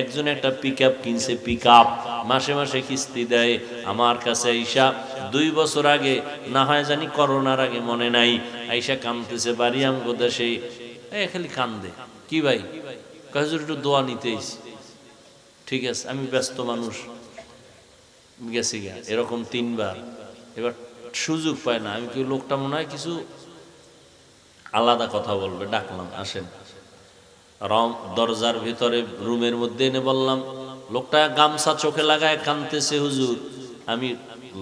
একজন একটা পিকআপ কিনছে, পিকআপ মাসে মাসে কিস্তি দেয়। আমার কাছে আইসা 2 বছর আগে, না হয় জানি করোনার আগে মনে নাই, আইসা কান্দতেছে বাড়ি আমগো দেশে, খালি কান্দে। কি ভাই? হুজুর একটু দোয়া নিতে আইছি। ঠিক আছে, আমি ব্যস্ত মানুষ, গেছি গা। এরকম 3 বার। এবার সুযোগ পায় না। আমি কি লোকটা মনে হয় কিছু আলাদা কথা বলবে, ডাকলাম, আসেন। দরজার ভিতরে রুমের মধ্যে এনে বললাম, লোকটা গামছা চোখে লাগায় কাঁদতেছে, হুজুর আমি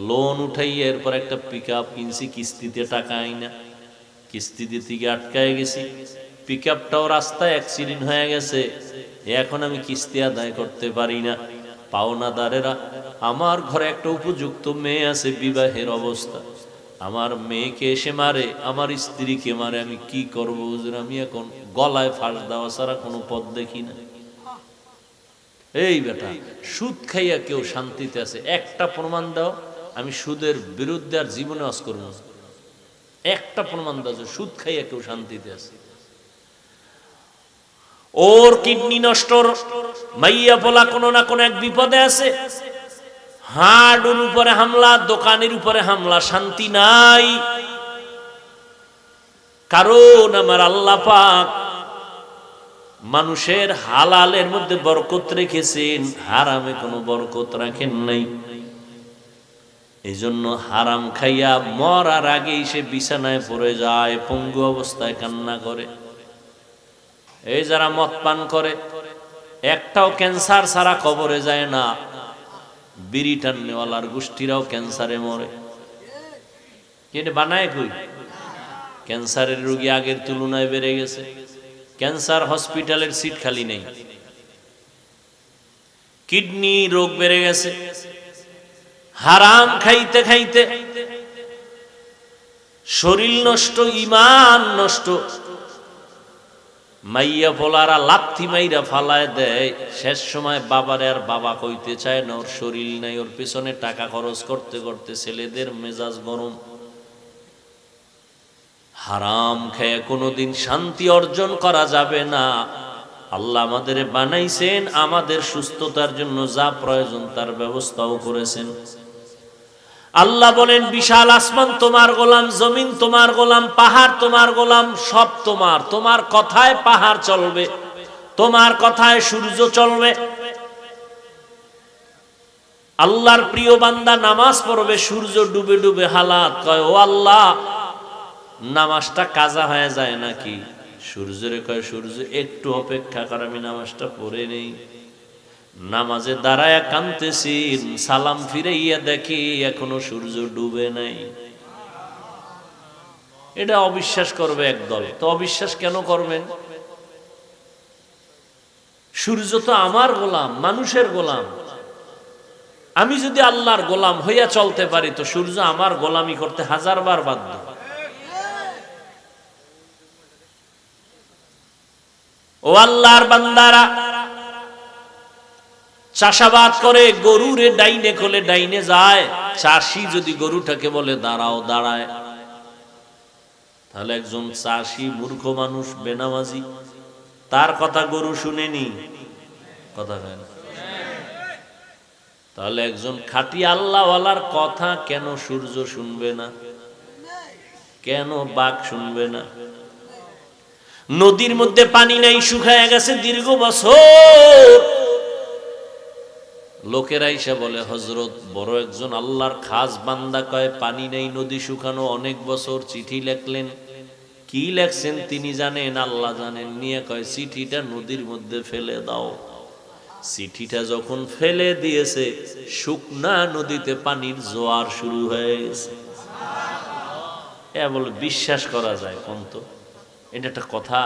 লোন উঠাইয়া এরপর একটা পিকআপ কিনছি, কিস্তিতে টাকা আইনা কিস্তিতে থেকে আটকায় গেছি, পিকআপটাও রাস্তায় অ্যাক্সিডেন্ট হয়ে গেছে, এখন আমি কিস্তি আদায় করতে পারি না। পাওনাদারেরা, আমার ঘরে একটা উপযুক্ত মেয়ে আছে, বিবাহের অবস্থা, আমার মেয়েকে এসে মারে, আমার স্ত্রীকে মারে, আমি কি করব হুজুর? আমি এখন গলায় ফাঁস দেওয়া ছাড়া কোনো পথ দেখি না। এই বেটা, সুদ খাইয়া কেউ শান্তিতে আছে? একটা প্রমাণ দাও, আমি সুদের বিরুদ্ধে আর জীবনে ওয়াজ করব না। একটা প্রমাণ দাও যে সুদ খাইয়া কেউ শান্তিতে আছে। ওর কিডনি নষ্ট, মাইয়া পোলা কোনো না কোনো এক বিপদে আছে, হাড়ের উপরে হামলা, দোকানের উপরে হামলা, শান্তি নাই। কারণ আমার আল্লাহ পাক মানুষের হালালের মধ্যে বরকত রেখেছেন, হারামে কোনো বরকত রাখেন নাই। এই জন্য হারাম খাইয়া মরার আগেই সে বিছানায় পড়ে যায়, পঙ্গু অবস্থায় কান্না করে। এই যারা মদ পান করে, একটাও ক্যান্সার ছাড়া কবরে যায় না। বিড়ি টাননেওয়ালার গোষ্ঠীরাও ক্যান্সারে মরে। কিন্তু বানায় কই? ক্যান্সারের রোগী আগের তুলনায় বেড়ে গেছে। ক্যান্সার হসপিটালের সিট খালি নেই। কিডনি রোগ বেড়ে গেছে। হারাম খাইতে খাইতে শরীর নষ্ট, ঈমান নষ্ট। মাইয়া পোলারা লাথি মাইরা ফালায় দেয়, শেষ সময় বাবারে আর বাবা কইতে চায় না, ওর শরীর নাই, ওর পেছনে টাকা খরচ করতে করতে ছেলেদের মেজাজ গরম। হারাম খেয়ে কোনোদিন শান্তি অর্জন করা যাবে না। আল্লাহ আমাদের বানাইছেন, আমাদের সুস্থতার জন্য যা প্রয়োজন তার ব্যবস্থাও করেছেন। আল্লাহ বলেন, বিশাল আসমান তোমার গোলাম, জমিন তোমার গোলাম, পাহাড় তোমার গোলাম, সব তোমার। তোমার কথায় পাহাড় চলবে, তোমার কথায় সূর্য চলবে। আল্লাহর প্রিয় বান্দা নামাজ পড়বে, সূর্য ডুবে ডুবে হালাত কয়, ও আল্লাহ, নামাজটা কাজা হয়ে যায় নাকি? সূর্যরে কয়, সূর্য একটু অপেক্ষা কর, আমি নামাজটা পড়ে নেই। নামাজে দাঁড়ায়া কাঁদতেছি, সালাম ফিরাইয়া দেখি এখনো সূর্য ডুবে নাই। এটা অবিশ্বাস করবে একদল। তো অবিশ্বাস কেন করবেন? সূর্য তো আমার গোলাম, মানুষের গোলাম। আমি যদি আল্লাহর গোলাম হইয়া চলতে পারি, তো সূর্য আমার গোলামি করতে 1000 বার বাধ্য। ও আল্লাহর বান্দারা, চাষাবাদ করে, গরুরে ডাইনে খোলে ডাইনে যায়। চাষি যদি গরুটাকে বলে দাঁড়াও, দাঁড়ায়। তাহলে একজন চাষি মূর্খ মানুষ, বেনামাজি, তার কথা গরু শুনেনি, কথা হয় না। তাহলে একজন খাঁটি আল্লাহওয়ালার কথা কেন সূর্য শুনবে না? কেন বাঘ শুনবে না? নদীর মধ্যে পানি নাই, শুকায় গেছে দীর্ঘ বছর। লোকেরা এসে বলে, হযরত বড় একজন আল্লাহর খাস বান্দা, কয় পানি নেই, নদী শুকানো, অনেক বছর। চিঠি লিখলেন। কি লেখছেন তিনি জানেন, আল্লাহ জানেন। নিয়ে কয়, চিঠিটা নদীর মধ্যে ফেলে দাও। চিঠিটা যখন ফেলে দিয়েছে, শুকনা নদীতে পানির জোয়ার শুরু হয়ে গেছে। এ বলে বিশ্বাস করা যায় কোন? তো এটা একটা কথা?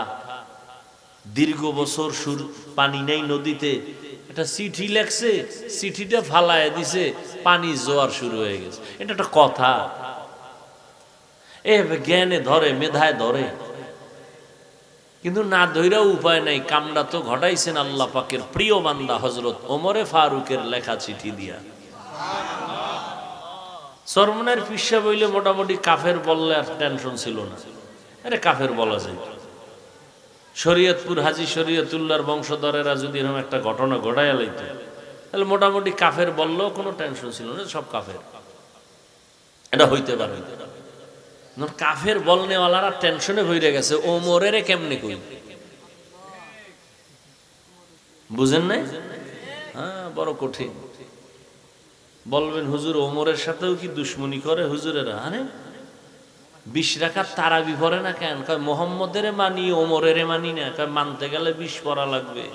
দীর্ঘ বছর পানি নেই নদীতে, একটা চিঠি লেখছে, চিঠিটা ফালায় দিছে, পানি জোয়ার শুরু হয়ে গেছে। এটা একটা কথা? এ জ্ঞানে ধরে, মেধায় ধরে, কিন্তু না ধইরাও উপায় নাই। কামটা তো ঘটাইছেন আল্লাহ পাকের প্রিয় বান্দা হযরত ওমরে ফারুকের লেখা চিঠি দিয়া। সরমনের পিসা বইলে মোটামুটি কাফের বললে আর টেনশন ছিল না। আরে কাফের বলা যায়। শরীয়তপুর হাজী শরীয়তুল্লাহর বংশধরেরা যদি এরকম একটা ঘটনা ঘটায় লাইত, তাহলে মোটামুটি কাফের বললেও কোনো টেনশন ছিল না, সব কাফের, এটা হইতে পারে। কাফের বলনেওয়ালারা টেনশনে ভরে গেছে, ওমরের কেমনে কই, বুঝেন নাই? হ্যাঁ, বড় কঠিন। বলবেন হুজুর ওমরের সাথেও কি দুশ্মনী করে হুজুরেরা? আরে 20 রাকাত তারাবি পড়ে না কেন? কয় মোহাম্মদের মানি, ওমরের মানি না। কয় মানতে গেলে 20 পড়া লাগবে।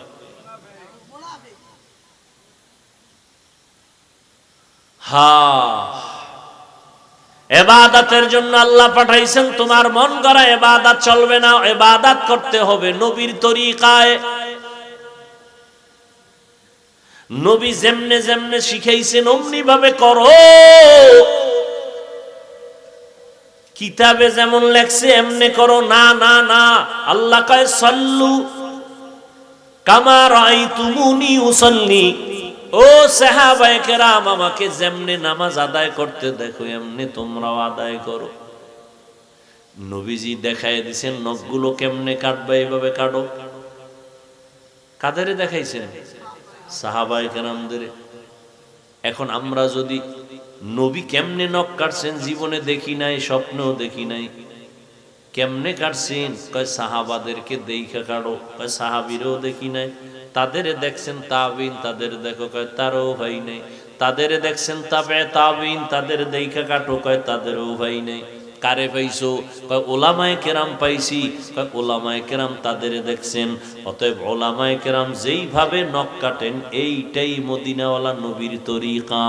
ইবাদতের জন্য আল্লাহ পাঠাইছেন, তোমার মন গড়া ইবাদত চলবে না, ইবাদত করতে হবে নবীর তরিকায়। নবী যেমনে যেমনে শিখাইছেন অমনি ভাবে করো। কিতাবে যেমন লেখছে এমনে করো না, না না। আল্লাহ কয় সাল্লু কামা রাআইতুমুনি উসাল্লি। ও সাহাবায়ে কেরাম, আমাকে যেমনে নামাজ আদায় করতে দেখো এমনি তোমরাও আদায় করো। নবীজি দেখায় দিয়েছেন নখগুলো কেমনে কাটবে, এইভাবে কাটো। কাদেরে দেখাইছেন? সাহাবায়ে কেরামদের। এখন আমরা যদি নবী কেমনে নখ কাটছেন জীবনে দেখি নাই, স্বপ্নেও দেখি নাই, কেমনে কাটছেন? কয় সাহাবাদেরকে দেখা কাটো। কয় সাহাবীরও দেখি নাই। তাদেরে দেখছেন তাবিন, তাদের দেখো। কয় তারও ভাই নেই। তাদেরে দেখছেন তাবে তাবিন, তাদের দেখা কাটো। কয় তাদেরও ভাই নেই। কারে পাইছো? কয় ওলামায়ে কেরাম পাইছি। কয় ওলামায়ে কেরাম তাদের দেখছেন। অতএব ওলামায়ে কেরাম যেইভাবে নখ কাটেন এইটাই মদিনাওয়ালা নবীর তরিকা।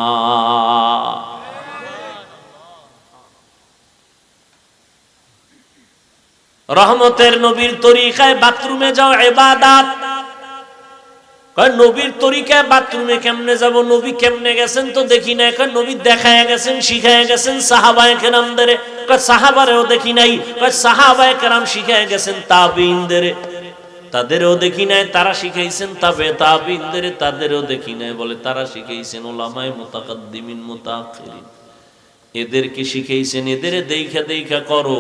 রহমতের নবীর তরিকায় বাথরুমে যাও ইবাদত। কয় নবীর তরিকায় বাথরুমে কেমনে যাব? নবী কেমনে গেছেন তো দেখি না। কয় নবী দেখায় গেছেন, শিখায় গেছেন সাহাবায়ে কেরামদের। কয় সাহাবারেও দেখি নাই। কয় সাহাবায়ে কেরাম শিখায় গেছেন তাবিইনদের, তাদেরও দেখি নাই। তারা শিখাইছেন তাবে তাবিইনদের, তাদেরও দেখি নাই। বলে তারা শিখাইছেন উলামায়ে মুতাকাদ্দিমিন মুতাআখিরিন, এদেরকে শিখাইছেন। এদের দেখা দেখা করো।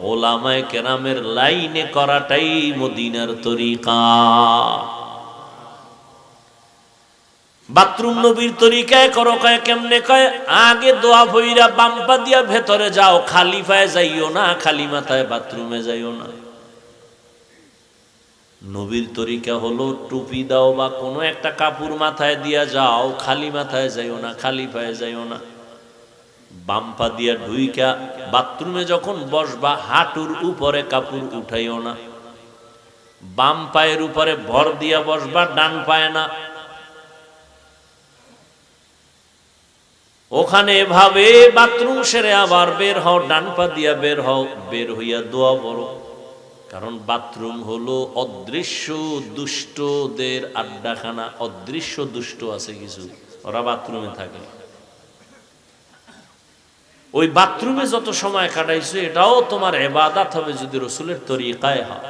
ওলামায়ে কেরামের লাইনে করাটাই মদিনার তরিকা। বাথরুম নবীর তরিকায় করো। কয় কেমনে? কয় আগে দোয়া ভইরা বাম পা দিয়া ভেতরে যাও, খালি পায়ে যাইও না, খালি মাথায় বাথরুমে যাইও না। নবীর তরিকা হলো টুপি দাও বা কোনো একটা কাপড় মাথায় দিয়া যাও, খালি মাথায় যাইও না, খালি পায়ে যাইও না। বাম পা দিয়া ঢুইকা বাথরুমে যখন বসবা হাঁটুর উপরে কাপড় উঠাইও না। বাম পায়ের উপরে ভর দিয়া বসবা, ডান পায়ে না। ওখানে এভাবে বাথরুম সেরে আবার বের হও, ডান পা দিয়া বের হও। বের হইয়া দোয়া পড়ো। কারণ বাথরুম হলো অদৃশ্য দুষ্টদের আড্ডাখানা। অদৃশ্য দুষ্ট আছে কিছু, ওরা বাথরুমে থাকে। ওই বাথরুমে যত সময় কাটাইছো এটাও তোমার ইবাদত হবে যদি রাসূলের তরিকায় হয়।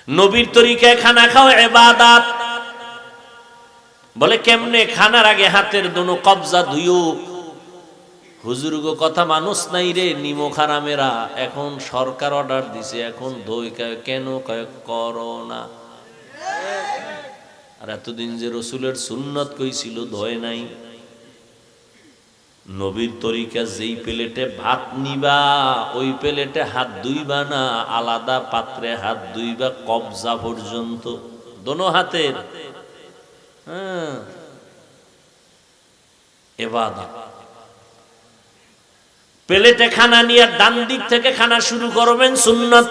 নবীর তরিকায় খানা খাও ইবাদত। বলে কেমনে? খানার আগে হাতের দোনো কবজা ধুইও। হুজুর গো কথা মানুষ নাই রে, নিমো খারামেরা এখন সরকার অর্ডার দিছে, এখন ধুই। কেন? কয় করোনা। আর এতদিন যে রাসূলের সুন্নত কইছিল ধোয় নাই। নবীর তরিকা যেই প্লেটে ভাত নিবা ওই প্লেটে হাত ধুইবা না, আলাদা পাত্রে হাত ধুইবা কবজা পর্যন্ত, দোনো হাতের। ইবাদত। প্লেটে খানা নিয়ে ডান দিক থেকে খানা শুরু করবেন, সুন্নত।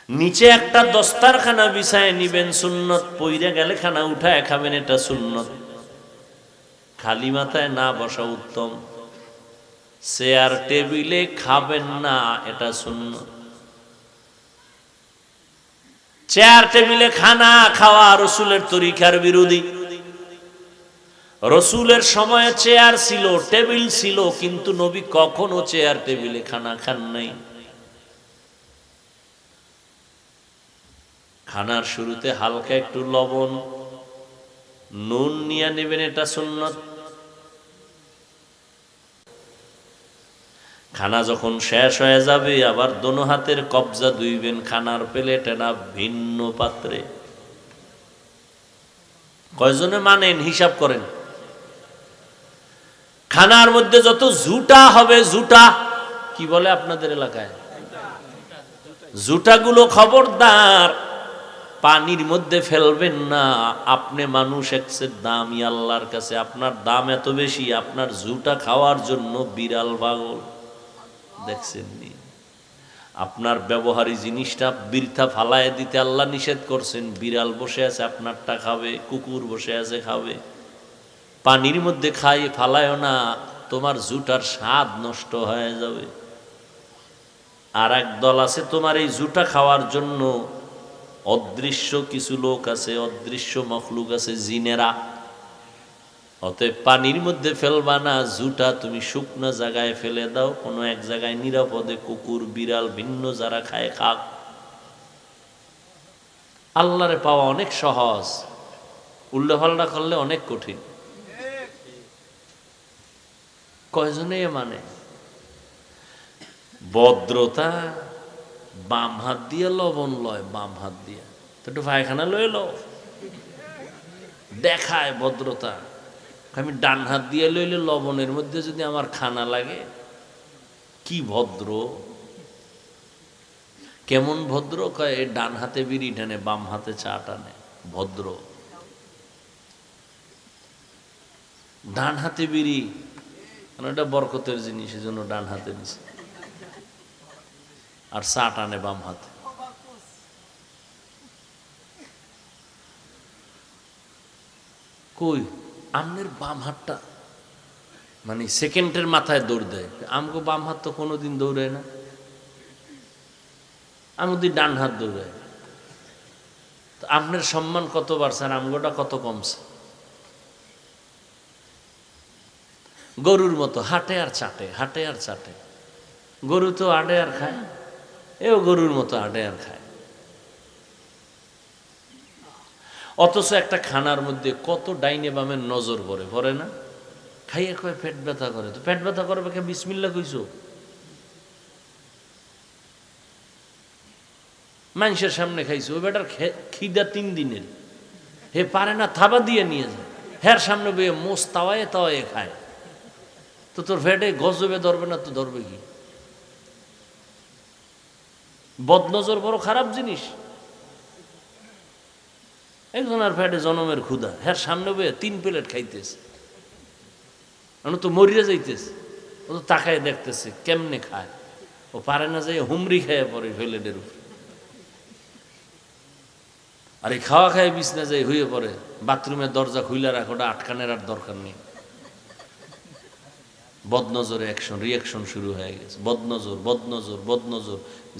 নিচে একটা দস্তারখানা বিছায় নিবেন, সুন্নত। পইরা গেলে খানা উঠায় খাবেন, এটা সুন্নত। খালি মাথায় না বসা উত্তম। চেয়ার টেবিলে খাবেন না, এটা সুন্নত। চেয়ার টেবিলে খানা খাওয়া রাসূলের তরিকার বিরোধী। রাসূলের সময়ে চেয়ার ছিল, টেবিল ছিল, কিন্তু নবী কখনো চেয়ার টেবিলে খানা খান নাই। খানার শুরুতে হালকা একটু লবণ নুন নিয়ে নেবেন, এটা সুন্নত। খানা যখন শেষ হয়ে যাবে আবার দোনো হাতের কবজা ধুইবেন খানার প্লেটে না ভিন্ন পাত্রে। কয়জনে মানেন হিসাব করেন। খানার মধ্যে যত জুটা হবে, জুটা কি বলে আপনাদের এলাকায়, জুটাগুলো খবরদার পানির মধ্যে ফেলবেন না। আপনি মানুষ একসের দামি আল্লাহর কাছে, আপনার দাম এত বেশি, আপনার জুটা খাওয়ার জন্য বিড়াল পাগল। দেখছেন নি? আপনার ব্যবহারী জিনিসটা বৃথা ফালায় দিতে আল্লাহ নিষেধ করছেন। বিড়াল বসে আছে আপনারটা খাবে, কুকুর বসে আছে খাবে। পানির মধ্যে খাই ফালায় না, তোমার জুটার স্বাদ নষ্ট হয়ে যাবে। আর এক দল আছে তোমার এই জুটা খাওয়ার জন্য, অদৃশ্য কিছু লোক আছে, অদৃশ্য মখলুক আছে, জিনেরা। অতএব পানির মধ্যে ফেলবা না, জুটা তুমি শুকনো জায়গায় ফেলে দাও, কোনো এক জায়গায় নিরাপদে, কুকুর বিড়াল ভিন্ন যারা খায় খাক। আল্লাহরে পাওয়া অনেক সহজ, উল্লেফাল্টা করলে অনেক কঠিন। কয়জনে মানে ভদ্রতা বাম হাত দিয়ে লবণ লয়, বাম হাত দিয়ে তো একটু পায়খানা লয়ে লো, দেখায় ভদ্রতা। আমি ডান হাত দিয়ে লইলে লবণের মধ্যে যদি আমার খানা লাগে, কি ভদ্র, কেমন ভদ্র। কয় এই ডান হাতে বিড়ি টানে, বাম হাতে চা টানে, ভদ্র। ডান হাতে বিড়ি, কারণ এটা বরকতের জিনিস, এই জন্য ডান হাতে দিছে, আর চা টানে বাম হাতে। কই আমনের বাম হাতটা মানে সেকেন্ডের মাথায় দৌড় দেয়, আমগো বাম হাত তো কোনোদিন দৌড়ায় না, আমদি ডান হাত দৌড়ায়। তো আপনার সম্মান কত বাড়ছে আর আমগোটা কত কমছে। গরুর মতো হাঁটে আর চাটে, হাঁটে আর চাটে। গরু তো আডে আর খায়, এও গরুর মতো আডে আর খায়। অথচ একটা খানার মধ্যে কত ডাইনে বামের নজর পড়ে, পড়ে না? খাইয়ে কয় পেট ব্যথা করে, তো পেট ব্যথা করবে কে? বিসমিল্লাহ কইছো। মানুষের সামনে খাইছো, ওই বেটার খিদা 3 দিনের, হে পারে না থাবা দিয়ে নিয়ে যায়, হের সামনে বইয়ে মোষ তাওয়ায় তাওয়ায় খায়। তো তোর ফেটে গজবে ধরবে না তো ধরবে কি? বদনজর বড় খারাপ জিনিস। একজন আর ফেটে জনমের ক্ষুধা, হ্যাঁ সামনে বইয়ে 3 প্লেট খাইতেছে, তো মরিয়া যাইতেছে। ও তো তাকায় দেখতেছে কেমনে খায়, ও পারে না যাই হুমরি খেয়ে পড়ে প্লেটের উপর। আর এই খাওয়া খায় বিছনা যাই হয়ে পড়ে, বাথরুমের দরজা খুইলা রাখ, ওটা আটকানের আর দরকার নেই। বদনজরে অ্যাকশন রিয়াকশন শুরু হয়ে গেছে। বদনজর বদনজর বদনজর,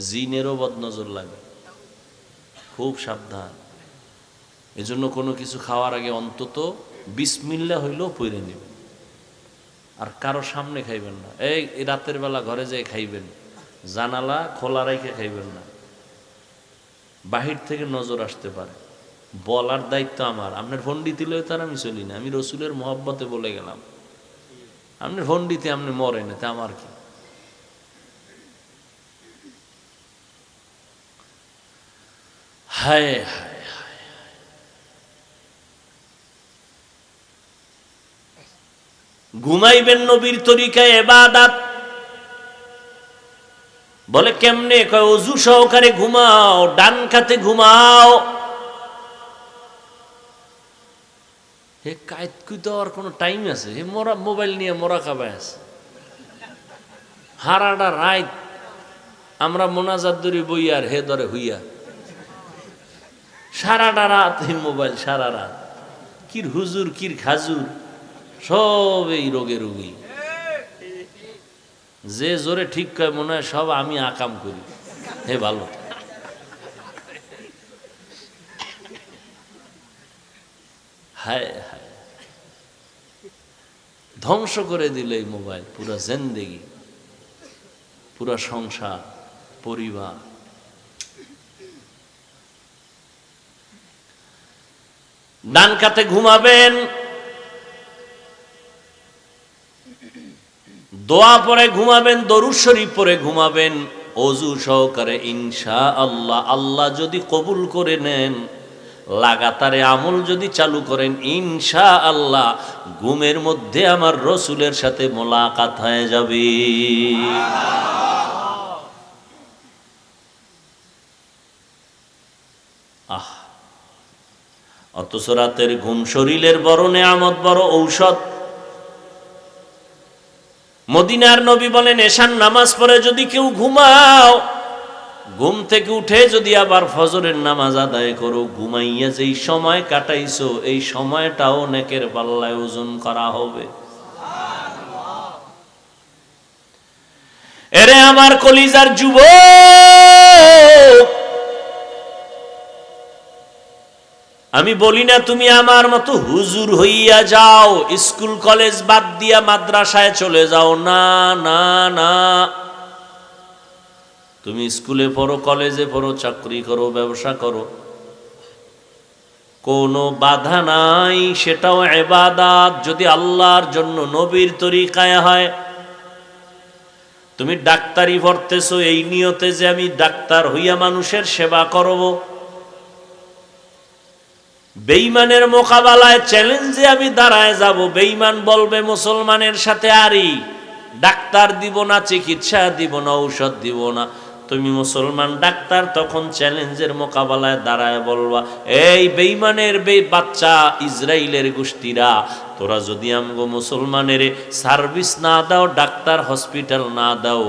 জিনেরও বদনজর লাগে, খুব সাবধান। এজন্য কোনো কিছু খাওয়ার আগে অন্তত বিসমিল্লাহ হইলেও পড়ে নেবেন, আর কারো সামনে খাইবেন না। এই রাতের বেলা ঘরে যেয়ে খাইবেন, জানালা খোলা রেখে খাইবেন না, বাহির থেকে নজর আসতে পারে। বলার দায়িত্ব আমার। আপনার ফোন দিতে তার আমি চলি না, আমি রসুলের মহব্বতে বলে গেলাম। আপনি ফোন দিতে আপনি মরেন, তা আমার কি? হায় হায় হায়, ঘুমাইবেন নবীর তরিকায় ইবাদত। বলে কেমনে? কয় ওযু সহকারে ঘুমাও, ডান কাতে ঘুমাও। হে কায়তকুই তো আর কোনো টাইম আছে? হে মোরা মোবাইল নিয়ে মোরা খাবায় আছে, হারাটা রাত আমরা মোনাজাত ধরি বই আর হে ধরে হইয়া, সারাটা রাত এই মোবাইল, সারা রাত। কির হুজুর কির খাজুর, সব এই রোগে রোগী। যে জোরে ঠিক কয় মনে হয় সব আমি আকাম করি। হে ভালো, হায় হায়, ধ্বংস করে দিল এই মোবাইল পুরা জিন্দেগি, পুরা সংসার, পরিবার। ডান কাতে ঘুমাবেন, দোয়া পড়ে ঘুমাবেন, দরুদ শরীফ পড়ে ঘুমাবেন ওযু সহকারে। ইনশাআল্লাহ আল্লাহ যদি কবুল করে নেন, লাগাতারে আমল যদি চালু করেন, ইনশাআল্লাহ ঘুমের মধ্যে আমার রসুলের সাথে মোলাকাত হয়ে যাবে। অথচ রাতের ঘুম শরীরের বড় নেয়ামত, বড় ঔষধ। মদিনার নবী বলেন, এশার নামাজ পড়ে যদি কেউ ঘুমাও, ঘুম থেকে উঠে যদি আবার ফজরের নামাজ আদায় করো, ঘুমাইয়া যেই সময় কাটাইছো এই সময়টাও নেকের পাল্লায় ওজন করা হবে। এরে আমার কলিজার যুবক, আমি বলি না তুমি আমার মতো হুজুর হইয়া যাও, স্কুল কলেজ বাদ দিয়া মাদ্রাসায় চলে যাও, না না না। তুমি স্কুলে পড়ো, কলেজে পড়ো, চাকরি করো, ব্যবসা করো, কোনো বাধা নাই, সেটাও ইবাদত যদি আল্লাহর জন্য নবীর তরিকায় হয়। তুমি ডাক্তারি পড়তেছো এই নিয়তে যে আমি ডাক্তার হইয়া মানুষের সেবা করব, বেঈমানের মোকাবেলায় চ্যালেঞ্জে আমি দাঁড়ায় যাব। বেঈমান বলবে মুসলমানের সাথে আরি, ডাক্তার দিব না, চিকিৎসা দিব না, ঔষধ দিব না। তুমি মুসলমান ডাক্তার, তখন চ্যালেঞ্জের মোকাবেলায় দাঁড়ায় বলবা, এই বেঈমানের বাচ্চা ইসরায়েলের গোষ্ঠীরা, তোরা যদি আমগো মুসলমানের সার্ভিস না দাও, ডাক্তার হসপিটাল না দাও,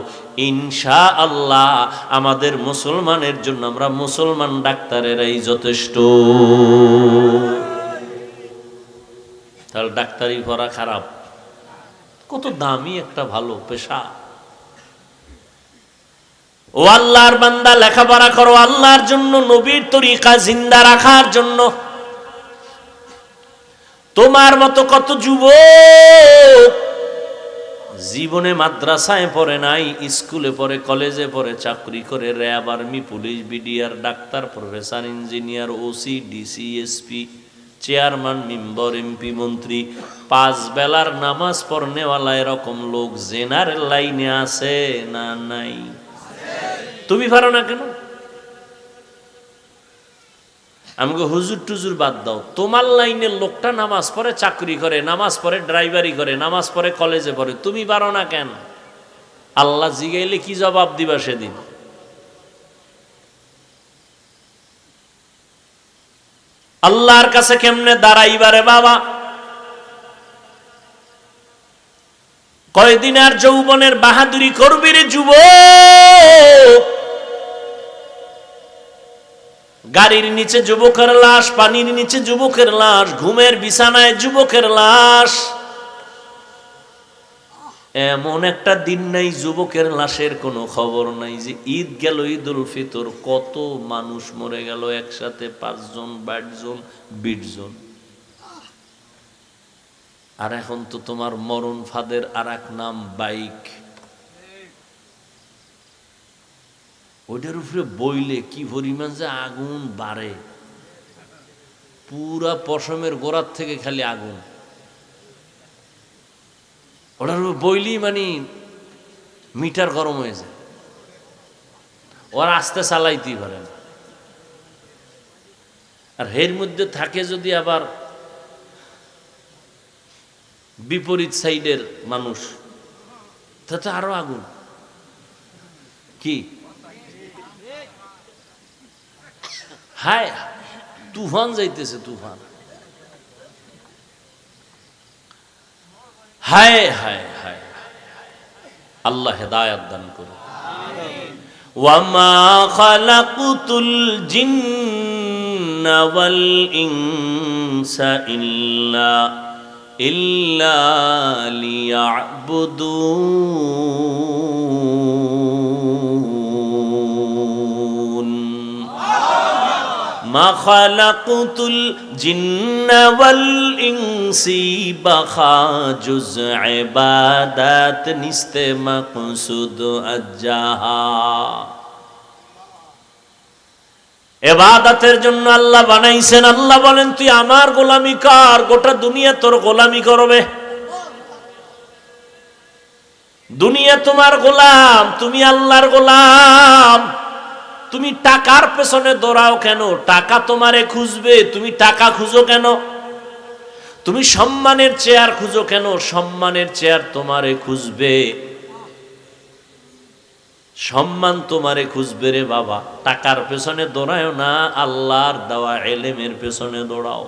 ইনশাআল্লাহ আমাদের মুসলমানের জন্য আমরা মুসলমান ডাক্তারেরাই যথেষ্ট। তাহলে ডাক্তারি পড়া খারাপ? কত দামি একটা ভালো পেশা। ও আল্লাহর বান্দা, লেখাপড়া করো আল্লাহর জন্য, নবীর তরিকা জিন্দা রাখার জন্য। তোমার মতো কত যুবক জীবনে মাদ্রাসায় পড়ে নাই, স্কুলে পড়ে, কলেজে পড়ে, চাকরি করে, RAB, army, police, BDR, doctor, professor, engineer, OC, DC, SP, chairman, member, MP, মন্ত্রী, 5 বেলার নামাজ পড়নেওয়ালা এরকম লোক জেনারেল লাইনে আছে না নাই? তুমি পারো না কেন? আমাকে হুজুর টুজুর বাদ দাও, তোমার লাইনের লোকটা নামাজ পড়ে, চাকরি করে, নামাজ পড়ে, ড্রাইভারি করে, নামাজ পড়ে, কলেজে পড়ে, তুমি পারো না কেন? আল্লাহ জিগাইলে কি জবাব দিবা সেদিন? আল্লাহর কাছে কেমনে দাঁড়াইবারে বাবা? কয়দিন আর যৌবনের বাহাদুরি করবি রে যুবক? গাড়ির নিচে যুবকের লাশ, পানির নিচে যুবকের লাশ, ঘুমের বিছানায় যুবকের লাশ। এমন একটা দিন নাই যুবকের লাশের কোনো খবর নাই। যে ঈদ গেল, ঈদুল ফিতর, কত মানুষ মরে গেল একসাথে, 5 জন, 22 জন, 20 জন। আর এখন তো তোমার মরণ ফাঁদের আর এক নাম বাইক। ওইটার উপরে বইলে কি পরিমাণ যে আগুন বাড়ে, পুরা পশমের গোড়ার থেকে খালি আগুন। ওটার উপরে বইলি মানে মিটার গরম হয়ে যায়, ওরা আস্তে চালাইতেই পারে না। আর এর মধ্যে থাকে যদি আবার বিপরীত সাইডের মানুষ, তাতে আরো আগুন। কি হায়, তুফান যাইতেছে, তুফান। হায় হায় হায়, আল্লাহ হেদায়াত দান করুন। ওয়ামা খালাকুতুল জিন্না ওয়াল ইনসা ইল্লা লিয়াবুদুন। মা খালাকুতুল জিন্না ওয়াল ইনসি বাখা জুজ ইবাদাত নিস্তে মাকসুদ আজ্জাহা। ইবাদতের জন্য আল্লাহ বানাইছেন। আল্লাহ বলেন, তুই আমার গোলামি কর, গোটা দুনিয়া তোর গোলামি করবে। দুনিয়া তোমার গোলাম, তুমি আল্লাহর গোলাম। তুমি টাকার পেছনে দৌড়াও কেন? টাকা তোমারে খুঁজবে, তুমি টাকা খুঁজো কেন? তুমি সম্মানের চেয়ার খুঁজো কেন? সম্মানের চেয়ার তোমারে খুঁজবে, সম্মান তোমারে খুঁজবে রে বাবা। টাকার পেছনে দৌড়াও না, আল্লাহর দেওয়া ইলমের পেছনে দৌড়াও।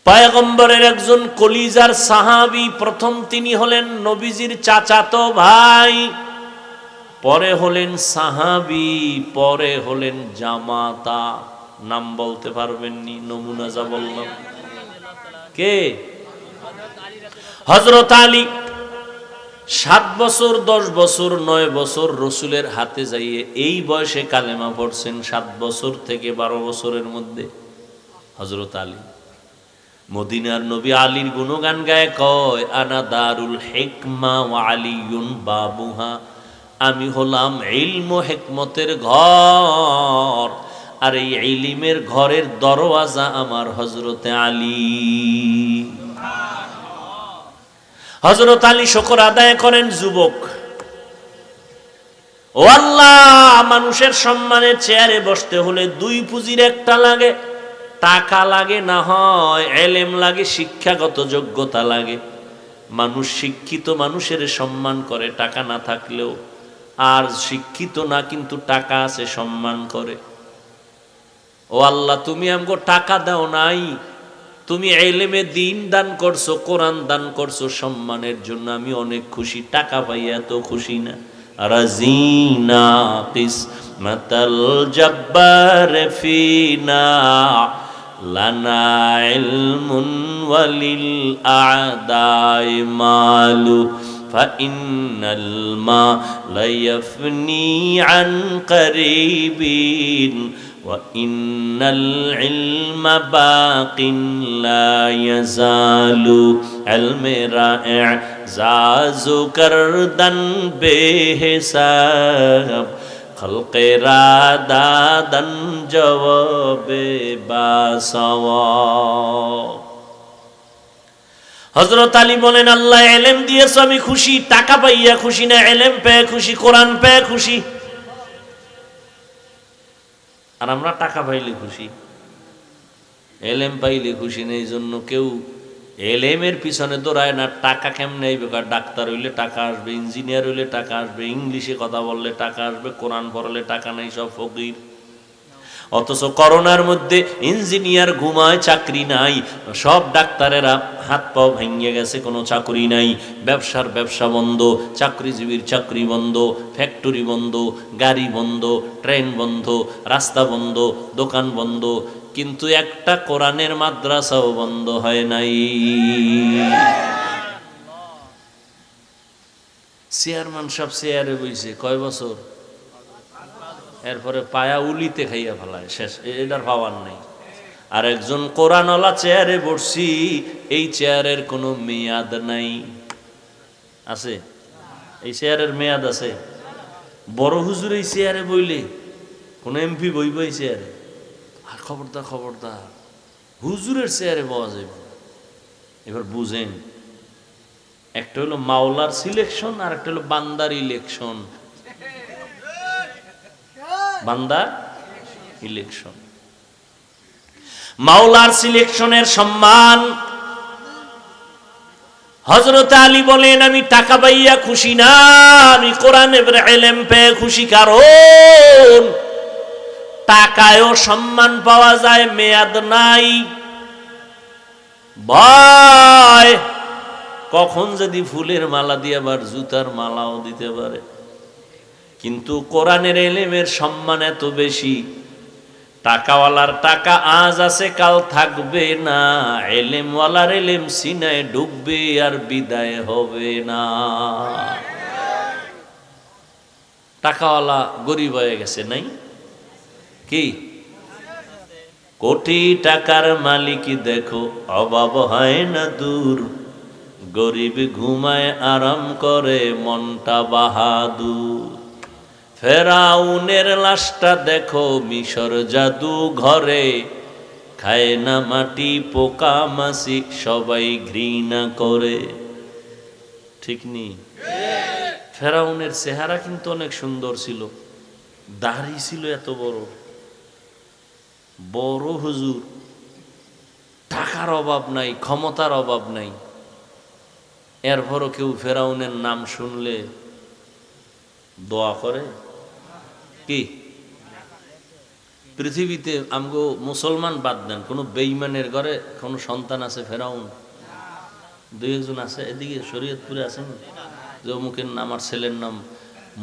পয়গম্বরের একজন কলিজার সাহাবী, প্রথম তিনি হলেন নবীজির চাচাতো ভাই, পরে হলেন সাহাবী, পরে হলেন জামাতা। নাম বলতে পারবেননি? নমুনা যা বললাম। কে? হযরত আলী। 7 বছর, 10 বছর, 9 বছর রসুলের হাতে যাইয়ে এই বয়সে কালেমা পড়ছেন। 7 বছর থেকে 12 বছরের মধ্যে হযরত আলী। মদিনার নবী আলীর গুণগান গায়, কয় আনা দারুল হিকমা ওয়া আলিয়ুন বাবুহা। আমি হলাম ইলম ও হিকমতের ঘর, আর এই ইলমের ঘরের দরওয়াজা আমার হযরতে আলী। হযরত আলী শুকর আদায় করেন। যুবক, ও আল্লাহ, মানুষের সম্মানের চেয়ারে বসতে হলে 2 পুঁজির একটা লাগে। টাকা লাগে না হয় ইলম লাগে, শিক্ষাগত যোগ্যতা লাগে। মানুষ শিক্ষিত মানুষের সম্মান করে টাকা না থাকলেও, আর শিক্ষিত না কিন্তু টাকা আছে সম্মান করে। ও আল্লাহ, তুমি আমাকে টাকা দাও নাই, তুমি ইলমে দ্বীন দান করছো, কোরআন দান করছো, সম্মানের জন্য আমি অনেক খুশি। টাকা পাই এত খুশি না। রাজিনা কিসমাতাল জব্বার ফিনা লানা ইলমুন ওয়ালিল আ'দাই মালু ফাইন্নাল মালা ইয়াফনি আন করিবিন وَإِنَّ الْعِلْمَ بَاقٍ لَا يَزَالُ علم اعزاز کردن بے حساب خلق را دادن جواب باسواب। হযরত আলী বলেন, আল্লাহ ইলম দিয়েছো আমি খুশি, টাকা পাইয়া খুশি না, ইলম পেয়ে খুশি, কোরআন পেয়ে খুশি। আর আমরা টাকা পাইলে খুশি, এলেম পাইলে খুশি নেই। এই জন্য কেউ এলেমের পিছনে দৌড়ায় না। টাকা কেমনে আইবে? ডাক্তার হইলে টাকা আসবে, ইঞ্জিনিয়ার হইলে টাকা আসবে, ইংলিশে কথা বললে টাকা আসবে, কোরআন পড়লে টাকা নাই, সব ফকির। অথচ করোনার মধ্যে ইঞ্জিনিয়ার ঘুমায়, চাকরি নাই। সব ডাক্তারেরা হাত পাও ভেঙে গেছে, কোনো চাকরি নাই। ব্যবসার ব্যবসা বন্ধ, চাকরিজীবীর চাকরি বন্ধ, ফ্যাক্টরি বন্ধ, গাড়ি বন্ধ, ট্রেন বন্ধ, রাস্তা বন্ধ, দোকান বন্ধ, কিন্তু একটা কোরআনের মাদ্রাসাও বন্ধ হয় নাই। চেয়ারম্যান সব চেয়ারে বইছে কয় বছর, এরপরে পায়া উলিতে খাইয়া ফেলায়, শেষ, এটার পাওয়ার নেই। আর একজন কোরআনওয়ালা চেয়ারে বসছি, এই চেয়ারের কোনো মেয়াদ নাই। আছে? এই চেয়ারের মেয়াদ আছে? বড় হুজুর এই চেয়ারে বইলে কোন এমপি বইব এই চেয়ারে? আর খবরদার, খবরদার, হুজুরের চেয়ারে পাওয়া যাবে। এবার বুঝেন, একটা হলো মাওলার সিলেকশন, আর একটা হলো বান্দার ইলেকশন। বান্দার ইলেকশন, মাওলার সিলেকশনের সম্মান। হযরত আলী বলেন, আমি টাকা পাইয়া খুশি না, আমি কোরআনের ইলম পেয়ে খুশি। কারণ টাকায়ও সম্মান পাওয়া যায়, মেয়াদ নাই। ভয় কখন যদি ফুলের মালা দিয়ে আবার জুতার মালাও দিতে পারে। কিন্তু কোরআনের ইলমের সম্মান এত বেশি, টাকাওয়ালার টাকা আজ আছে কাল থাকবে না, ইলমওয়ালার ইলম সিনায় ডুববে আর বিদায় হবে না। টাকাওয়ালা গরিব হয়ে গেছে নাই কি? কোটি টাকার মালিক দেখো অভাব হয় না দূর, গরিব ঘুমায় আরাম করে মনটা বাহাদুর। ফেরাউনের লাশটা দেখো মিশর জাদু ঘরে, খায় না মাটি পোকা মাছি সবাই ঘৃণা করে। ঠিক নেই? ফেরাউনের চেহারা কিন্তু অনেক সুন্দর ছিল, দাড়ি ছিল এত বড় বড়, হুজুর টাকার অভাব নাই, ক্ষমতার অভাব নাই, এরপরও কেউ ফেরাউনের নাম শুনলে দোয়া করে কি? পৃথিবীতে আমগো মুসলমান বাদ দেন, কোন বেঈমানের ঘরে কোন সন্তান আছে ফেরাউন? দুই একজন আছে, এদিকে শরীয়তপুরে আছেন যে অমুকের নাম, আমার ছেলের নাম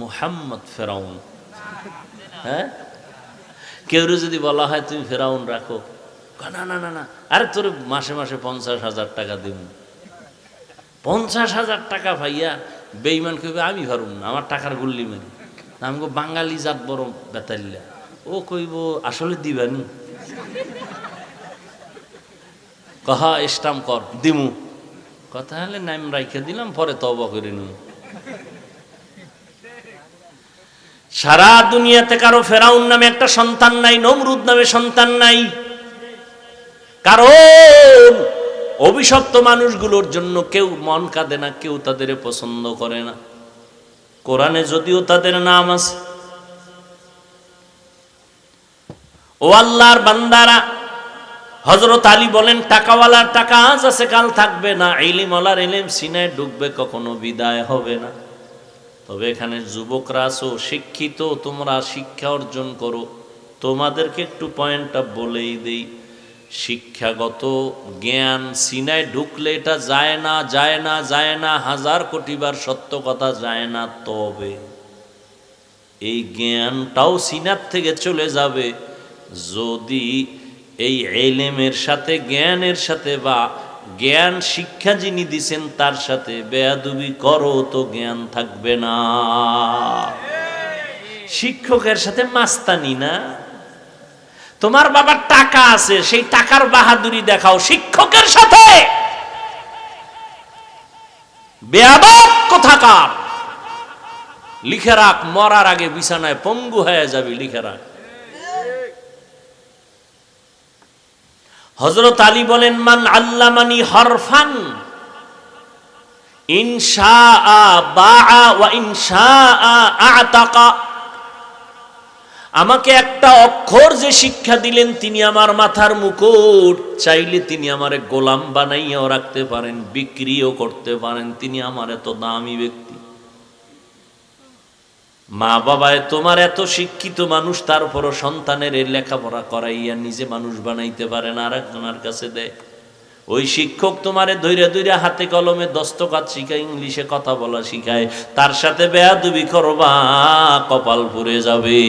মুহাম্মদ ফেরাউন। হ্যাঁ, কেউ যদি বলা হয় তুমি ফেরাউন রাখো, না না না না, আরে তোর মাসে মাসে 50,000 টাকা দিব। 50,000 টাকা ভাইয়া, বেঈমান কইবে আমি পারুম না, আমার টাকার গুল্লি মারি। আমগো বাঙালি জাত বড় বেতাল্লা, ও কইব আসলে দিবানি, কহা স্টাম্প কর দিমু, কথা হলে নাম রাইখে দিলাম, পরে তওবা করে নিব। সারা দুনিয়াতে কারো ফেরাউন নামে একটা সন্তান নাই, নমরুদ নামে সন্তান নাই, কারণ অভিশপ্ত মানুষগুলোর জন্য কেউ মন কাঁদে না, কেউ তাদের পছন্দ করে না। কোরআনে যদিও তাদের নাম আছে। ও আল্লাহর বান্দারা, হযরত আলী বলেন টাকাওয়ালার টাকা আজ আছে কাল থাকবে না, ইলমওয়ালার ইলম সিনায় ঢুকবে কখনো বিদায় হবে না। তবে এখানে যুবকরা আছো, শিক্ষিত, তোমরা শিক্ষা অর্জন করো। তোমাদেরকে একটু পয়েন্টটা বলেই দেই, শিক্ষাগত জ্ঞান সিনায় ঢুকলে এটা যায় না, যায় না, যায় না, 1000 কোটি বার সত্য কথা যায় না। তবে এই জ্ঞানটাও সিনার থেকে চলে যাবে যদি এই ইলমের সাথে, জ্ঞানের সাথে, বা জ্ঞান শিক্ষা যিনি দিছেন তার সাথে বেয়াদবি করো, তো জ্ঞান থাকবে না। শিক্ষকের সাথে মাস্তানি না, তোমার বাবার টাকা আছে, সেই টাকার বাহাদুরি দেখাও, শিক্ষকের সাথে বেয়াদব কোথাকার। লিখে রাখ, মরার আগে বিছানায় পঙ্গু হয়ে যাবি, লিখে রাখ। হযরত আলী বলেন মান আল্লামানি হরফান ইনশাআ বাআ ওয়া ইনশাআ আতাকা, আমাকে একটা অক্ষর যে শিক্ষা দিলেন তিনি আমার মাথার মুকুট, চাইলে তিনি আমারে গোলাম বানাইয়াও রাখতে পারেন, বিক্রিও করতে পারেন, তিনি আমার এত দামি ব্যক্তি। মা বাবায় তোমার এত শিক্ষিত মানুষ, তারপরও সন্তানের এই লেখাপড়া করাইয়া নিজে মানুষ বানাইতে পারে না, আর একজনের কাছে দেয়। ওই শিক্ষক তোমারে ধৈর্য ধৈর্য হাতে কলমে দস্তখত শিখায়, ইংলিশে কথা বলা শিখায়, তার সাথে বেয়াদবি করবা, কপাল পুড়ে যাবে।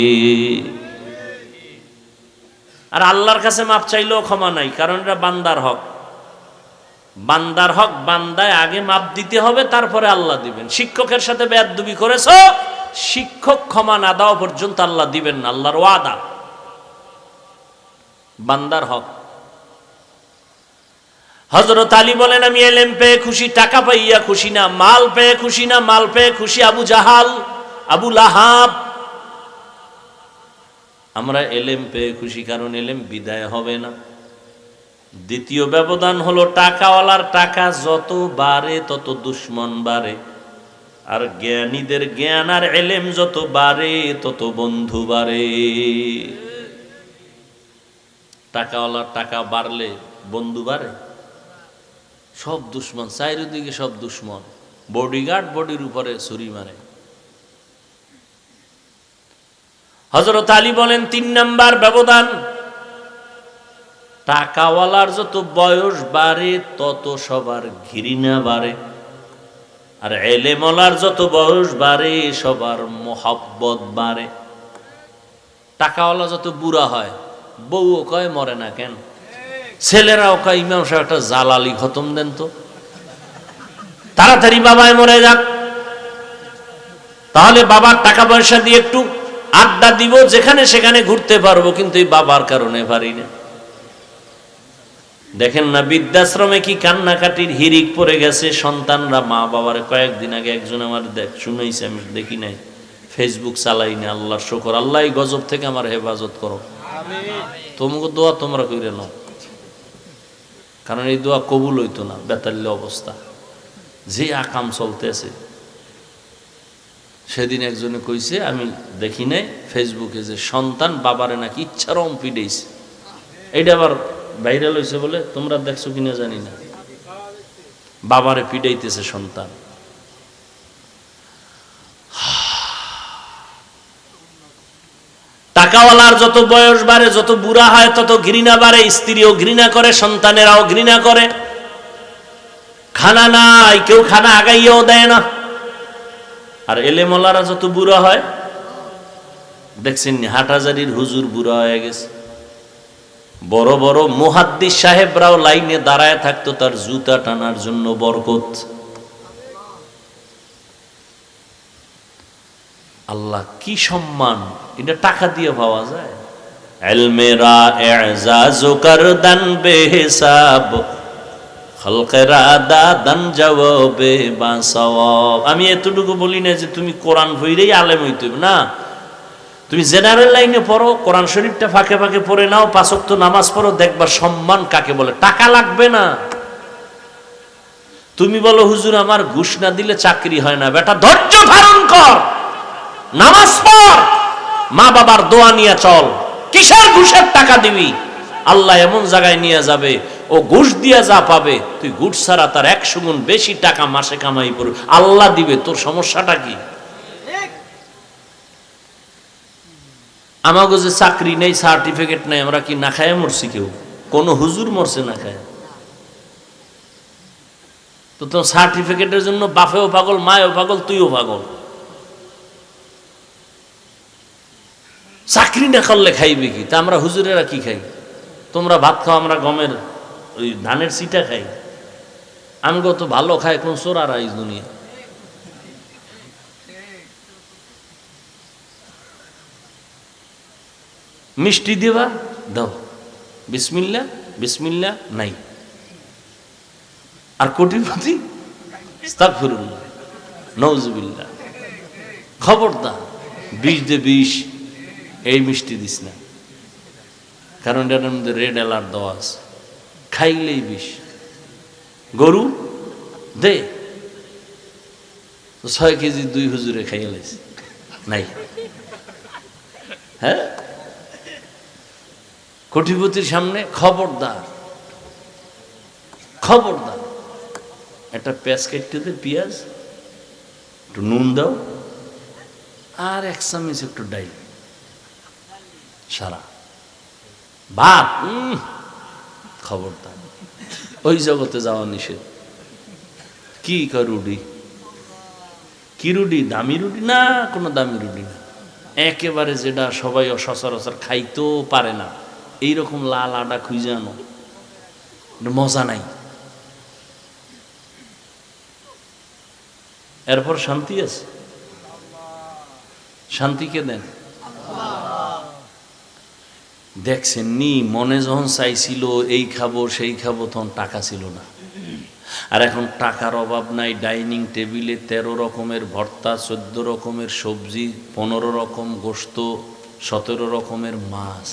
আর আল্লাহর কাছে মাপ চাইলেও ক্ষমা নাই, কারণ এটা বান্দার হক। বান্দার হক বান্দায় আগে মাপ দিতে হবে, তারপরে আল্লাহ দিবেন। শিক্ষকের সাথে বেয়াদবি করেছো, শিক্ষক ক্ষমা না দেওয়া পর্যন্ত আল্লাহ দিবেন না, আল্লাহর ওয়াদা। বান্দার হক। হযরত আলী বলেন আমি ইলম পেয়ে খুশি, টাকা পাইয়া খুশি না, মাল পেয়ে খুশি না, মাল পেয়ে খুশি আবু জাহাল, আবু লাহাব। আমরা ইলম পেয়ে খুশি, কারণ ইলম বিদায় হবে না। দ্বিতীয় ব্যবধান হলো টাকাওয়ালার টাকা যত বাড়ে তত দুশ্মন বাড়ে, আর জ্ঞানীদের জ্ঞান আর ইলম যত বাড়ে তত বন্ধু বাড়ে। টাকাওয়ালার টাকা বাড়লে বন্ধু বাড়ে, সব দুশ্মন, চারিদিকে সব দুশ্মন। বডিগার্ড বডির উপরে ছুরি মারে। হযরত আলী বলেন 3 নাম্বার ব্যবধান, টাকাওয়ালার যত বয়স বাড়ে তত সবার ঘৃণা বাড়ে, আর ইলমওয়ালার যত বয়স বাড়ে সবার মোহাব্বত বাড়ে। টাকাওয়ালা যত বুড়া হয়, বউও কয় মরে না কেন, ছেলেরাও কয় ইমাম সাহেব একটা জালালি খতম দেন তো, তাড়াতাড়ি বাবায় মরে যাক, তাহলে বাবার টাকা পয়সা দিয়ে একটু আড্ডা দিব, যেখানে সেখানে ঘুরতে পারবো, কিন্তু এই বাবার কারণে পারি না। দেখেন না বৃদ্ধাশ্রমে কি কান্নাকাটির হিরিক পড়ে গেছে সন্তানরা মা বাবার। কয়েকদিন আগে একজন আমার শুনেছি, আমি দেখি নাই, ফেসবুক চালাই না, আল্লাহর শুকর, আল্লাহ এই গজব থেকে আমার হেফাজত করো। তোমাকে দোয়া তোমরা কইরে নাও, কারণ এই দোয়া কবুল হইতো না, বেতাল্য অবস্থা। যে আকাম চলতেছে। সেদিন একজনে কইছে, আমি দেখি নাই ফেসবুকে, যে সন্তান বাবারে নাকি ইচ্ছারম পিডেছে। এইটা আবার ভাইরাল হয়েছে বলে, তোমরা দেখছো কিনা জানি না। বাবারে পিডাইতেছে সন্তান। টাকাওয়ালার যত বয়স বাড়ে, যত বুড়া হয়, তত ঘৃণা বাড়ে। স্ত্রীও ঘৃণা করে, সন্তানেরাও ঘৃণা করে। খানা নাই, কেউ খানা আগাইয়াও দেয় না। আর এলেমলারা যত বুড়া হয়, দেখছেন হাটহাজারীর হুজুর বুড়া হয়ে গেছে। বড় বড় মুহাদ্দিস সাহেবরাও লাইনে দাঁড়ায় থাকতো তার জুতা টানার জন্য, বরকত। আল্লাহ কি সম্মান, এটা টাকা দিয়ে পাওয়া যায়? ইলমেরা ইজাজ করদান বেহিসাব, খলকেরা দাদান জবাবে বাসওয়াব। আমি এতটুকু বলি না যে তুমি কোরআন পড়েই আলেম হইতে হবে, না। তুমি জেনারেল লাইনে পড়ো, কোরআন শরীফটা ফাঁকে ফাঁকে পড়ে নাও, 5 ওয়াক্ত নামাজ পড়ো, দেখবা সম্মান কাকে বলে। টাকা লাগবে না। তুমি বলো হুজুর আমার ঘুষ না দিলে চাকরি হয় না। বেটা ধৈর্য ধারণ কর, নামাজ পড়, মা বাবার দোয়া নিয়ে চল। কিসের ঘুষের টাকা দিবি? আল্লাহ এমন জায়গায় নিয়ে যাবে, ও ঘুষ দিয়া যা পাবে তুই ঘুষ ছাড়া তার 100 গুণ বেশি টাকা মাসে কামাই করবে, আল্লাহ দিবে। তোর সমস্যাটা কি? আমাকে যে চাকরি নেই, সার্টিফিকেট নেই, আমরা কি না খায় মরছি? কেউ কোন হুজুর মরছে না খায়? তো তোর সার্টিফিকেটের জন্য বাপেও পাগল, মায়েও পাগল, তুইও পাগল। চাকরি না করলে খাইবে কি? তা আমরা হুজুরেরা কি খাই? তোমরা ভাত খাও, আমরা গমের ওই ধানের সিটা খাই। আমি তো ভালো খাই, কোন চোরারা এই দুনিয়া। মিষ্টি দেবা, দাও, বিসমিল্লা বিসমিল্লা নাই। আর কোটিপতি, আস্তাগফিরুল্লাহ, নাউজুবিল্লাহ। খবরদার, বিষ দে বিষ, এই মিষ্টি দিস না, কারণ এটার মধ্যে রেড অ্যালার্ট দেওয়া আছে, খাইলেই বিষ। গরু দে, 6 কেজি 2 হুজুরে খাইয়ে লাইছে, নাই। হ্যাঁ, কোটিপতির সামনে খবরদার, খবরদার। একটা পেঁয়াজ কেটে দে, পেঁয়াজ, একটু নুন দাও, আর 1 চামচ একটু ডাইল, সারা ভাত। খবরদার, ওই জগতে যাওয়া নিষেধ। কি রুটি? কি রুটি? দামি রুটি না, কোনো দামি রুটি না, একেবারে যেটা সবাই সচরাচর খাইতেও পারে না, এইরকম লাল আডা খুঁজে আনো, মজা নাই। এরপর শান্তি আছে? শান্তিকে দেন। দেখছেন নি, মনে যখন চাইছিল এই খাবো সেই খাবো, তখন টাকা ছিল না। আর এখন টাকার অভাব নাই, ডাইনিং টেবিলে 13 রকমের ভর্তা, 14 রকমের সবজি, 15 রকম গোশত, 17 রকমের মাছ।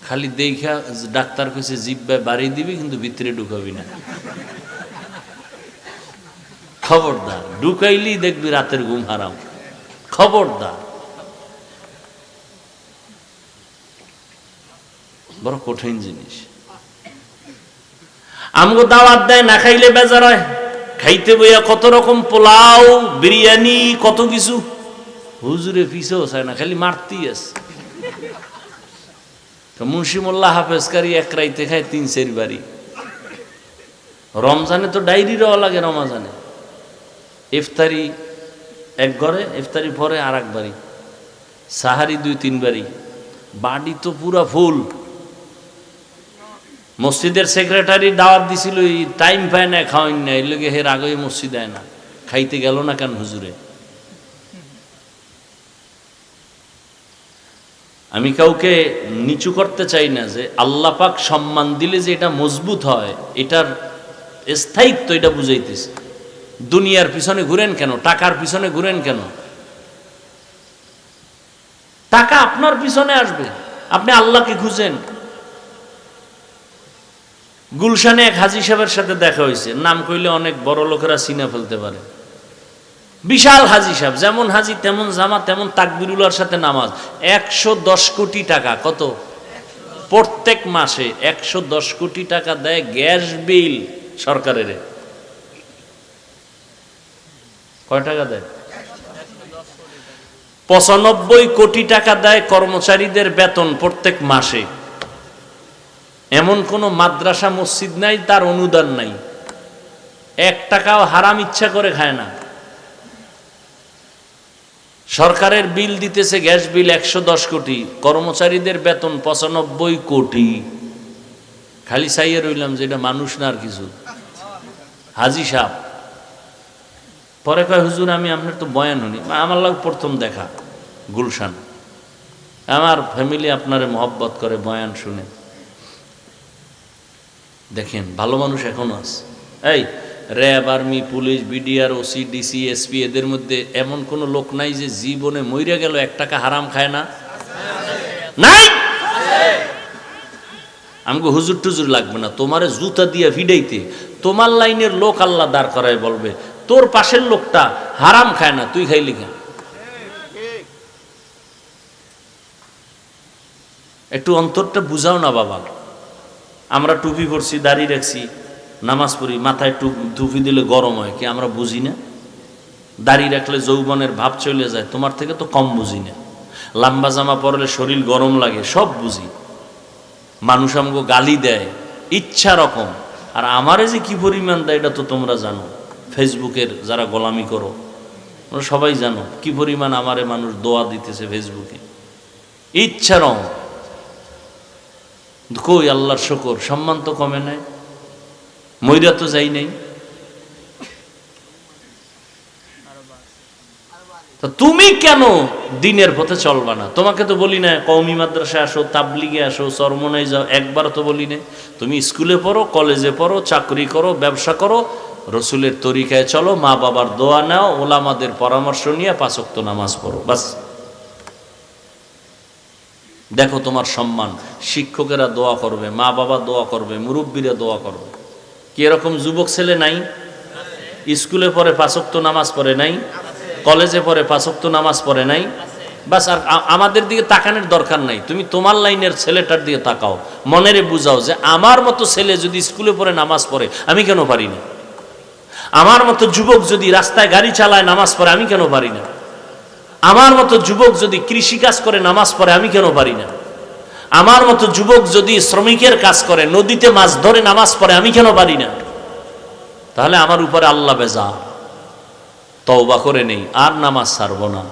খালি দেখা ডাক্তার কইছে জিহ্বায় বাড়ি দিবি, কিন্তু ভিতরে ঢুকাবি না। খবরদার, ঢুকাইলেই দেখবি রাতের ঘুম হারাম। খবরদার, বড় কঠিন জিনিস। আমগো দাওয়াত দেয়, না খাইলে বেজার হয়। খাইতে বইয়া কত রকম পোলাও, বিরিয়ানি, কত কিছু। হুজুরে পিছেও চায় না, খালি মারতেই আছে। মুন্সি মোল্লা হাফেজকারী 1 রাইতে খায় 3-4 বাড়ি। রমজানে তো ডায়েরি রওয়া লাগে, রমজানে ইফতারি 1 ঘরে, ইফতারি পরে আর 1 বাড়ি, সাহারি 2-3 বাড়ি, বাড়ি তো পুরা ফুল। মসজিদের সেক্রেটারি দাওয়াত দিছিল, টাইম পায় না, খাওয়াই না, এই লোকে হের আগে মসজিদ দেয় না। খাইতে গেল না কেন হুজুরে? আমি কাউকে নিচু করতে চাই না, যে আল্লাহ পাক সম্মান দিলে যে এটা মজবুত হয়, এটার স্থায়িত্ব, এটা বুঝাইতেছে। দুনিয়ার পিছনে ঘুরেন কেন? টাকার পিছনে ঘুরেন কেন? টাকা আপনার পিছনে আসবে, আপনি আল্লাহকে খুঁজেন। গুলশানে এক হাজী সাহেবের সাথে দেখা হয়েছে, নাম কইলে অনেক বড় লোকেরা চিনে ফেলতে পারে। বিশাল হাজী সাহেব, যেমন হাজী তেমন জামা, তেমন তাকবিরুল্লাহর সাথে নামাজ। 110 কোটি টাকা, কত প্রত্যেক মাসে 110 কোটি টাকা দেয় গ্যাস বিল সরকারের। কয় টাকা দেয়? 95 কোটি টাকা দেয় কর্মচারীদের বেতন প্রত্যেক মাসে। এমন কোন মাদ্রাসা মসজিদ নাই তার অনুদান নাই, 1 টাকাও হারাম ইচ্ছা করে খায় না। সরকারের বিল দিতেছে, গ্যাস বিল 110 কোটি, কর্মচারীদের বেতন 95 কোটি। খালি চাইয়ে রইলাম যে এটা মানুষ না আর কিছু। হাজী সাহেব পরে কয়, হুজুর আমি আপনার তো বয়ান শুনি। আমার লাগ প্রথম দেখা গুলশান, আমার ফ্যামিলি আপনারে মহব্বত করে বয়ান শুনে। দেখেন ভালো মানুষ এখনো আছে। এই RAB, army, police, BDR, OC, DC, SP, এদের মধ্যে এমন কোন লোক নাই যে জীবনে মইরা গেল 1 টাকা হারাম খায় না? নাই। আমাকে হুজুর টুজুর লাগবে না, তোমারে জুতা দিয়ে ভিড়াইতে তোমার লাইনের লোক আল্লাহ দাঁড় করায় বলবে, তোর পাশের লোকটা হারাম খায় না, তুই খাইলি কেন? একটু অন্তরটা বুঝাও না বাবা। আমরা টুপি পরছি, দাড়ি রাখছি, নামাজ পড়ি, মাথায় টুপি দিলে গরম হয় কি আমরা বুঝি না? দাড়ি রাখলে যৌবনের ভাব চলে যায়, তোমার থেকে তো কম বুঝি না। লম্বা জামা পরলে শরীর গরম লাগে, সব বুঝি। মানুষ আমাকে গালি দেয় ইচ্ছা রকম, আর আমারে যে কি পরিমাণ দেয় এটা তো তোমরা জানো। ফেসবুকের যারা গোলামি করো তোমরা সবাই জানো কি পরিমাণ আমারে মানুষ দোয়া দিতেছে ফেসবুকে, ইচ্ছা রকম। কই আল্লাহর শুকর, সম্মান তো কমে নাই, মইরা তো যাই নাই। তো তুমি কেন দিনের পথে চলবা না? তোমাকে তো বলি না কওমি মাদ্রাসায় আসো, তাবলিগে আসো, চরমনায় যাও, একবার তো বলি না। তুমি স্কুলে পড়ো, কলেজে পড়ো, চাকরি করো, ব্যবসা করো, রসুলের তরিকায় চলো, মা বাবার দোয়া নাও, ওলামাদের পরামর্শ নিয়ে 5 ওয়াক্ত নামাজ পড়ো, বাস। দেখো তোমার সম্মান, শিক্ষকেরা দোয়া করবে, মা বাবা দোয়া করবে, মুরব্বীরা দোয়া করবে। কি এরকম যুবক ছেলে নাই? স্কুলে পড়ে 5 ওয়াক্ত নামাজ পড়ে নাই, কলেজে পড়ে 5 ওয়াক্ত নামাজ পড়ে নাই, বাস। আর আমাদের দিকে তাকানোর দরকার নাই, তুমি তোমার লাইনের ছেলেটার দিকে তাকাও, মনেরে বুঝাও যে আমার মতো ছেলে যদি স্কুলে পড়ে নামাজ পড়ে আমি কেন পারি না? আমার মতো যুবক যদি রাস্তায় গাড়ি চালায় নামাজ পড়ে আমি কেন পারি না? আমার মতো যুবক যদি কৃষিকাজ করে নামাজ পড়ে আমি কেন পারি না? আমার মতো যুবক যদি শ্রমিকের কাজ করে, নদীতে মাছ ধরে নামাজ পড়ে আমি কেন পারি না? তাহলে আমার উপরে আল্লাহ বেজা, তওবা করে নেই, আর নামাজ ছাড়বো না।